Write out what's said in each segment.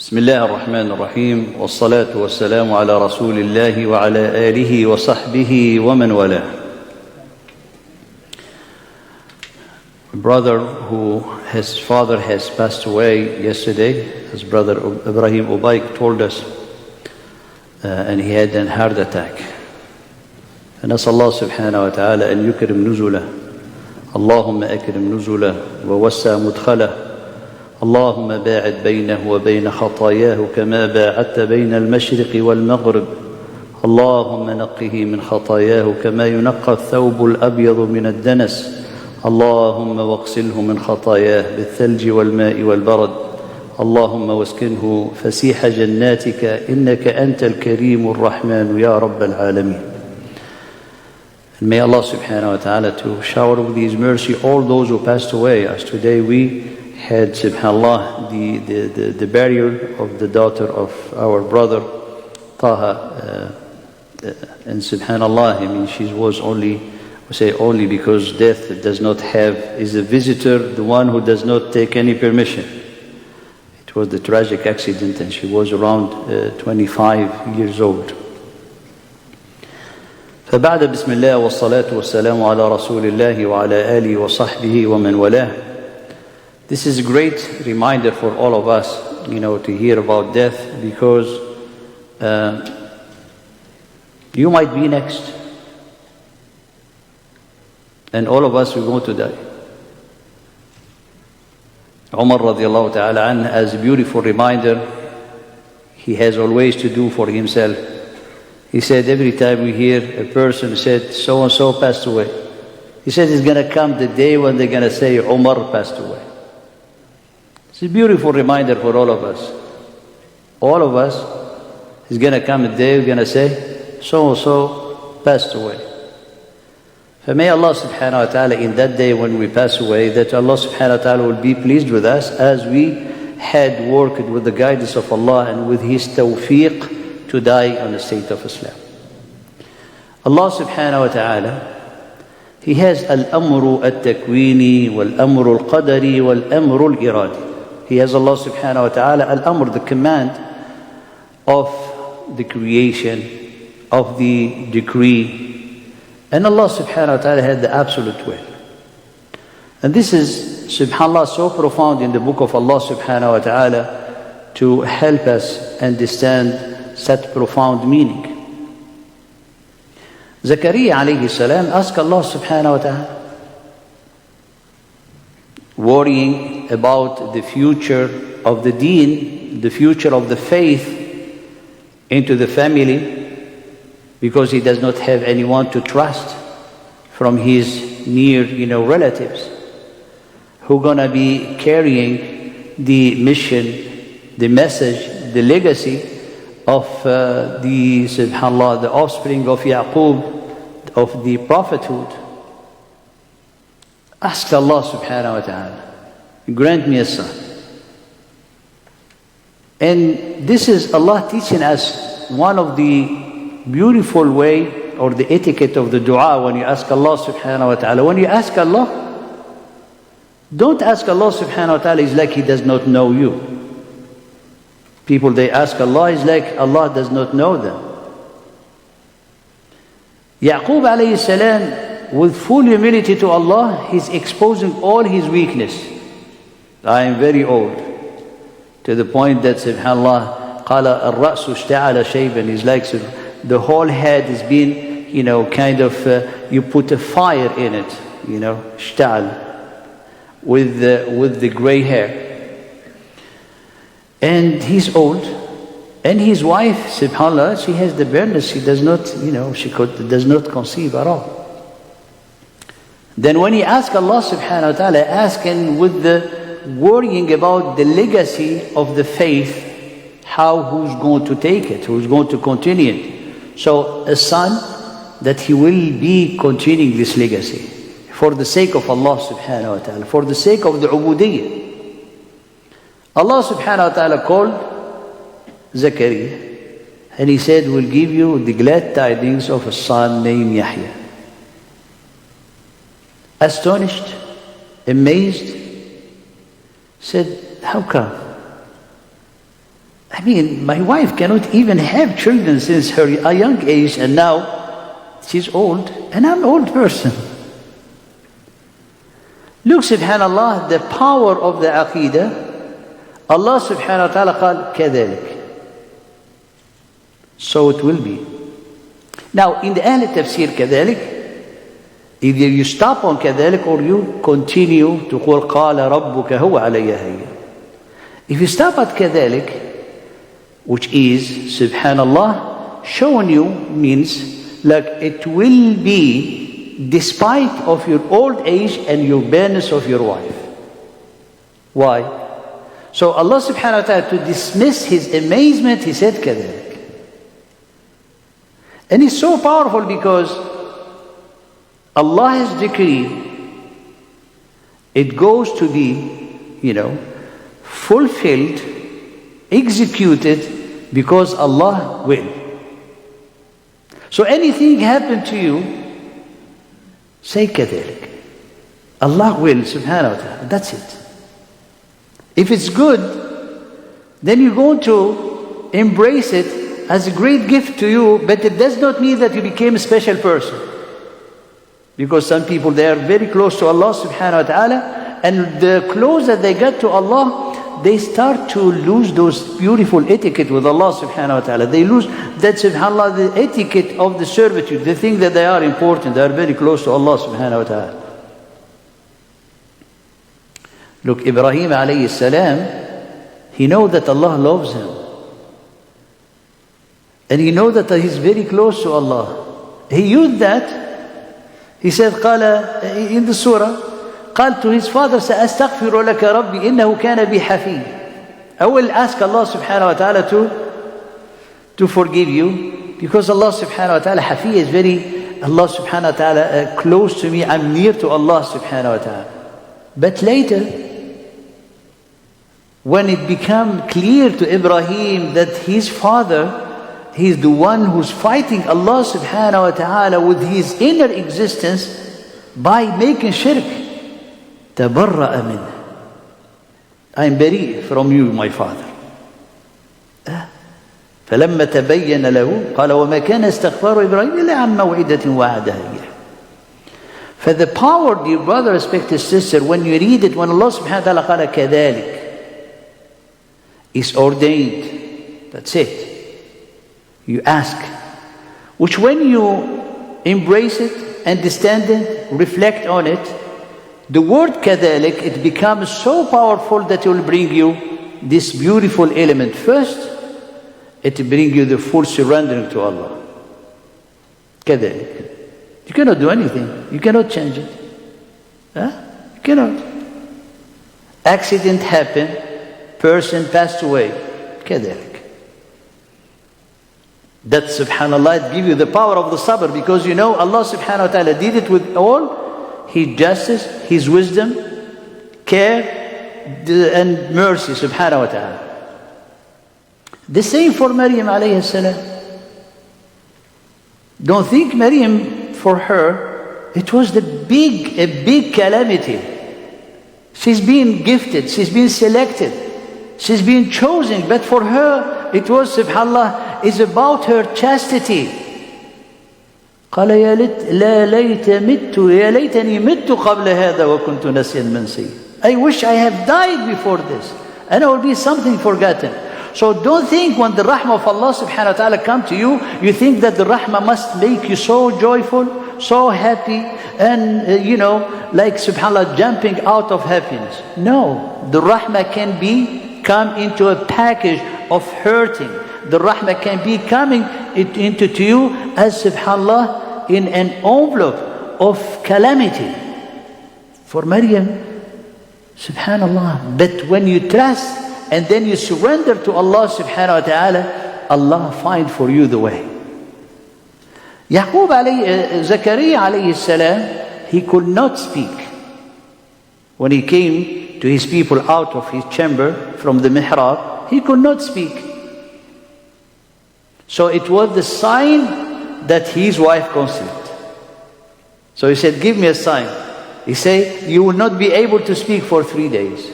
بسم الله الرحمن الرحيم والصلاة والسلام على رسول الله وعلى آله وصحبه ومن والاه. A brother who his father has passed away yesterday, his brother Ibrahim Ubayk told us, and he had a heart attack. فنسأل الله سبحانه وتعالى أن يكرم نزله اللهم أكرم نزله ووسع مدخله اللهم باعد بينه وبين خطاياه كما باعدت بين المشرق والمغرب اللهم نقه من خطاياه كما ينقى الثوب الأبيض من الدنس اللهم واغسله من خطاياه بالثلج والماء والبرد اللهم واسكنه فسيح جناتك إنك أنت الكريم الرحمن يا رب العالمين. And may Allah subhanahu wa ta'ala to shower with His mercy all those who passed away, as today we had, subhanallah, the burial of the daughter of our brother Taha, and subhanallah, I mean, she was only, we say only because death does not have, is a visitor, the one who does not take any permission. It was the tragic accident and she was around 25 years old. فبعد بسم الله والصلاة والسلام على رسول الله وعلى آله وصحبه ومن والاه. This is a great reminder for all of us, to hear about death, because you might be next. And all of us are going to die. Umar radiallahu ta'ala anhu, as a beautiful reminder, he has always to do for himself. He said every time we hear a person said, so-and-so passed away, he said it's going to come the day when they're going to say Umar passed away. It's a beautiful reminder for all of us. All of us is going to come a day we're going to say, so-and-so passed away. So may Allah subhanahu wa ta'ala in that day when we pass away, that Allah subhanahu wa ta'ala will be pleased with us as we had worked with the guidance of Allah and with His tawfiq to die on the state of Islam. Allah subhanahu wa ta'ala, He has al-amru al-takwini wal-amru al-qadari wal-amru al-iradi. He has, Allah subhanahu wa ta'ala, al-amr, the command of the creation, of the decree. And Allah subhanahu wa ta'ala had the absolute will. And this is, subhanallah, so profound in the book of Allah subhanahu wa ta'ala to help us understand such profound meaning. Zakaria alayhi salam asked Allah subhanahu wa ta'ala, worrying about the future of the deen, the future of the faith into the family, because he does not have anyone to trust from his near, relatives who are going to be carrying the mission, the message, the legacy of subhanallah, the offspring of Yaqub, of the prophethood. Ask Allah subhanahu wa ta'ala, grant me a son. And this is Allah teaching us one of the beautiful way or the etiquette of the dua when you ask Allah subhanahu wa ta'ala. When you ask Allah, don't ask Allah subhanahu wa ta'ala, it's like He does not know you. People, they ask Allah, it's like Allah does not know them. Yaqub alayhi salam, with full humility to Allah, he's exposing all his weakness. I am very old. To the point that, subhanallah, قال الرأس اشتعل شيبا, is like the whole head is being, kind of, you put a fire in it, اشتعل, with the gray hair. And he's old, and his wife, subhanallah, she has the barrenness. She does not, does not conceive at all. Then when he asks Allah subhanahu wa ta'ala, asking with the worrying about the legacy of the faith, who's going to take it, who's going to continue it. So a son that he will be continuing this legacy for the sake of Allah subhanahu wa ta'ala, for the sake of the ubudiyyah. Allah subhanahu wa ta'ala called Zakaria and He said, we'll give you the glad tidings of a son named Yahya. Astonished, amazed, said, how come? I mean, my wife cannot even have children since her a young age, and now she's old, and I'm an old person. Look, subhanallah, the power of the aqidah. Allah subhanahu wa ta'ala قال كذلك. So it will be. Now, in the Ahl Tafsir كذلك, either you stop on كذلك or you continue to قول قال ربك هو علي هين. If you stop at كذلك, which is, subhanallah, showing you means like it will be despite of your old age and your barrenness of your wife. Why? So Allah subhanahu wa ta'ala, to dismiss his amazement, he said كذلك. And it's so powerful because Allah has decreed it goes to be, fulfilled, executed, because Allah will. So anything happen to you, say كذلك. Allah will, subhanahu wa ta'ala. That's it. If it's good, then you're going to embrace it as a great gift to you, but it does not mean that you became a special person. Because some people, they are very close to Allah subhanahu wa ta'ala, and the closer they get to Allah, they start to lose those beautiful etiquette with Allah subhanahu wa ta'ala. They lose that, subhanallah, the etiquette of the servitude. They think that they are important, they are very close to Allah subhanahu wa ta'ala. Look, Ibrahim alayhi salam, he knows that Allah loves him. And he knows that he's very close to Allah. He used that. He said, قال, in the surah, قال to his father, سأستغفر لك ربي إنه كان بي حفي. I will ask Allah subhanahu wa ta'ala to forgive you, because Allah subhanahu wa ta'ala, hafi is very, Allah subhanahu wa ta'ala close to me, I'm near to Allah subhanahu wa ta'ala. But later, when it became clear to Ibrahim that his father, he's the one who's fighting Allah subhanahu wa ta'ala with his inner existence by making shirk. تبرأ منه. I'm beri from you, my father. فلما تبين له قال وما كان استغفار إبراهيم إلا عن موعدة وعدها إياه. For the power, dear brother, respected sister, when you read it, when Allah subhanahu wa ta'ala قال كذلك, is ordained. That's it. You ask. Which when you embrace it, understand it, reflect on it, the word كذلك, it becomes so powerful that it will bring you this beautiful element. First, it will bring you the full surrendering to Allah. كذلك. You cannot do anything. You cannot change it. You cannot. Accident happened. Person passed away. كذلك. That, subhanallah, it gives you the power of the sabr, because Allah subhanahu wa ta'ala did it with all His justice, His wisdom, care, and mercy, subhanahu wa ta'ala. The same for Maryam alayhi salam. Don't think Maryam, for her, it was a big calamity. She's been gifted, she's been selected, she's been chosen, but for her, it was, subhanallah, it's about her chastity. قال يا ليتني مت قبل هذا وكنت نسيا منسيا. I wish I have died before this, and I will be something forgotten. So don't think when the rahmah of Allah subhanahu wa ta'ala come to you, you think that the rahmah must make you so joyful, so happy, and like subhanallah, jumping out of happiness. No, the rahmah can come into a package of hurting. The rahmah can be coming into to you as, subhanallah, in an envelope of calamity. For Maryam, subhanallah. But when you trust and then you surrender to Allah subhanahu wa ta'ala, Allah find for you the way. Zakaria alayhi salam, he could not speak. When he came to his people out of his chamber from the mihrab, he could not speak. So it was the sign that his wife conceived. So he said, give me a sign. He said, you will not be able to speak for 3 days.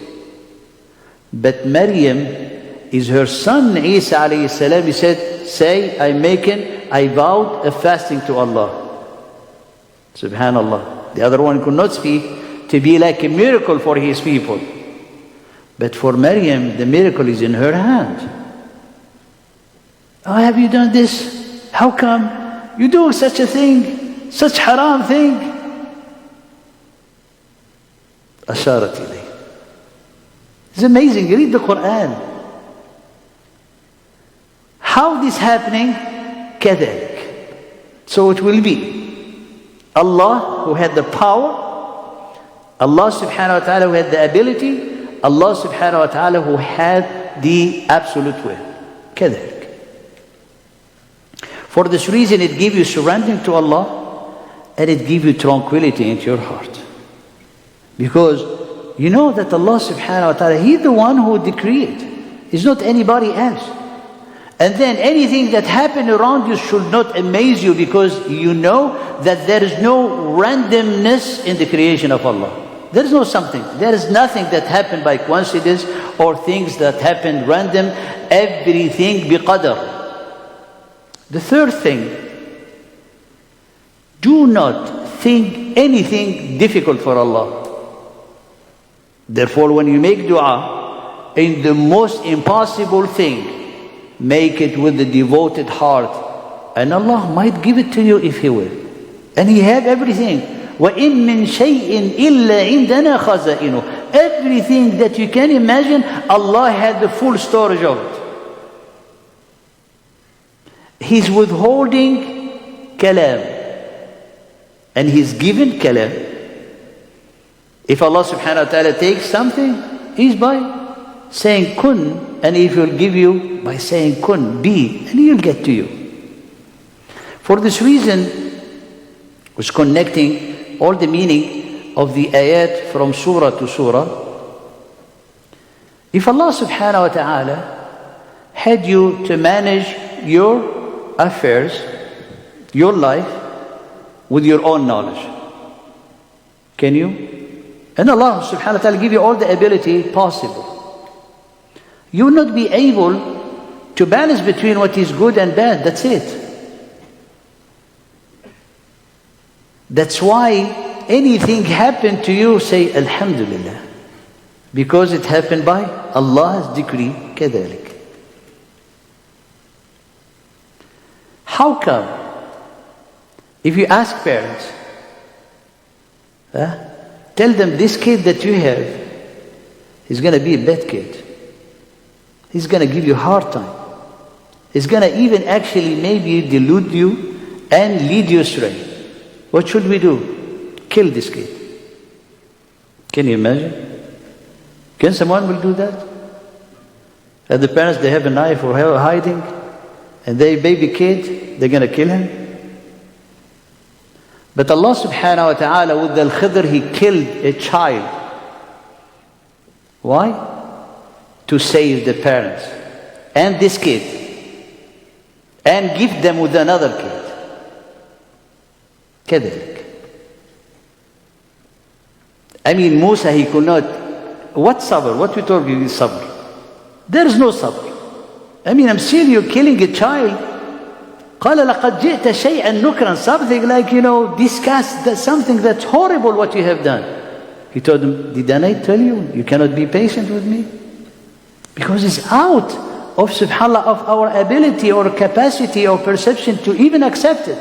But Maryam, is her son Isa alayhi salam. He said, I vowed a fasting to Allah. Subhanallah. The other one could not speak, to be like a miracle for his people. But for Maryam, the miracle is in her hand. Oh, have you done this? How come? You do such a thing, such haram thing. Asharat ilay. It's amazing. Read the Quran. How this happening? كذلك. So it will be. Allah who had the power, Allah subhanahu wa ta'ala who had the ability, Allah subhanahu wa ta'ala who had the absolute will. كذلك. For this reason it gives you surrendering to Allah and it gives you tranquility into your heart. Because you know that Allah subhanahu wa ta'ala, He's the one who decreed. It's not anybody else. And then anything that happened around you should not amaze you, because you know that there is no randomness in the creation of Allah. There is no something. There is nothing that happened by coincidence or things that happened random. Everything biqadar. The third thing, do not think anything difficult for Allah. Therefore, when you make dua, in the most impossible thing, make it with a devoted heart. And Allah might give it to you if He will. And He had everything. وَإِن مِّن شَيْءٍ إِلَّا عِنْدَنَا خَزَائِنُهُ. Everything that you can imagine, Allah had the full storage of it. He's withholding kalam. And He's given kalam. If Allah subhanahu wa ta'ala takes something, He's by saying kun, and He will give you by saying kun, be, and He'll get to you. For this reason, was connecting all the meaning of the ayat from surah to surah. If Allah subhanahu wa ta'ala had you to manage your affairs, your life, with your own knowledge, can you? And Allah subhanahu wa ta'ala give you all the ability possible. You will not be able to balance between what is good and bad. That's it. That's why anything happened to you, say Alhamdulillah. Because it happened by Allah's decree. كذلك. How come? If you ask parents, tell them this kid that you have is going to be a bad kid. He's going to give you a hard time. He's going to even actually maybe delude you and lead you astray. What should we do? Kill this kid. Can you imagine? Can someone will do that? And the parents, they have a knife or hiding, and they baby kid, they're going to kill him. But Allah subhanahu wa ta'ala with Al-Khidr, He killed a child. Why? To save the parents and this kid and give them with another kid. كذلك. I mean, Musa, he could not. What sabr? What we told you is sabr. There is no sabr. I mean, I'm seeing you killing a child. قال لقد جئت شيئا نكرا. Something like, disgust, that something that's horrible what you have done. He told him, didn't I tell you? You cannot be patient with me? Because it's out of, subhanAllah, of our ability or capacity or perception to even accept it.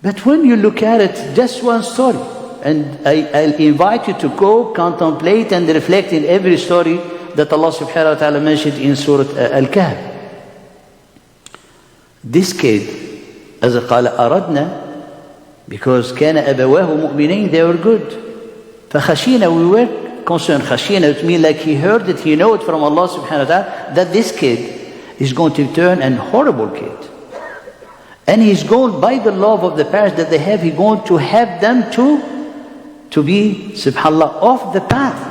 But when you look at it, just one story, and I'll invite you to go contemplate and reflect in every story that Allah subhanahu wa ta'ala mentioned in Surah Al-Kahf. This kid, as قال أردنا, because كان أبواه مؤمنين, they were good. فخشينا, we were concerned. خشينا, it means like he heard it, he know it from Allah subhanahu wa ta'ala, that this kid is going to turn an horrible kid. And he's going, by the love of the parents that they have, he's going to have them to be, subhanAllah, off the path.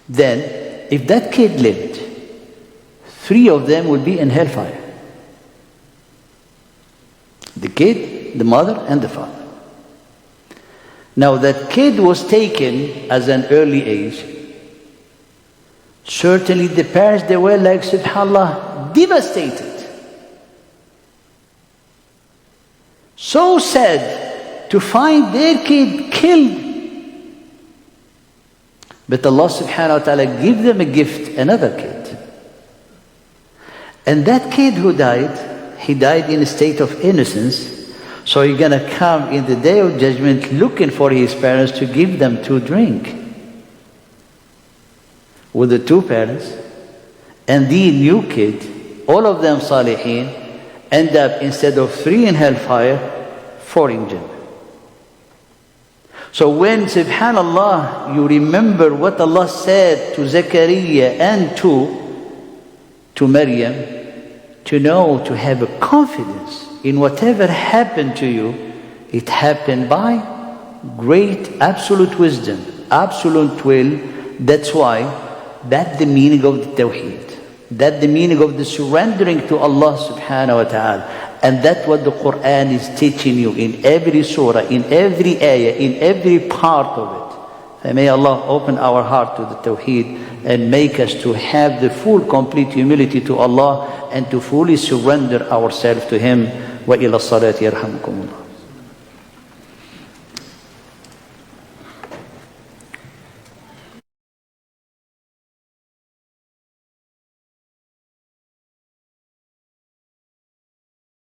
Then, if that kid lived, 3 of them would be in hellfire. The kid, the mother, and the father. Now that kid was taken as an early age. Certainly the parents, they were like, subhanAllah, devastated. So sad to find their kid killed. But Allah subhanahu wa ta'ala gave them a gift, another kid. And that kid who died, he died in a state of innocence. So he's going to come in the day of judgment looking for his parents to give them to drink. With the two parents and the new kid, all of them salihin, end up instead of 3 in hellfire, 4 in Jannah. So when, subhanallah, you remember what Allah said to Zakaria and to Maryam, to know, to have a confidence in whatever happened to you, it happened by great absolute wisdom, absolute will. That's why, that's the meaning of the Tawheed. That's the meaning of the surrendering to Allah subhanahu wa ta'ala. And that's what the Quran is teaching you in every surah, in every ayah, in every part of it. And may Allah open our heart to the Tawheed and make us to have the full, complete humility to Allah and to fully surrender ourselves to Him. وَإِلَى الصَّلَاةِ يَرْحَمُكُمُ اللَّهُ.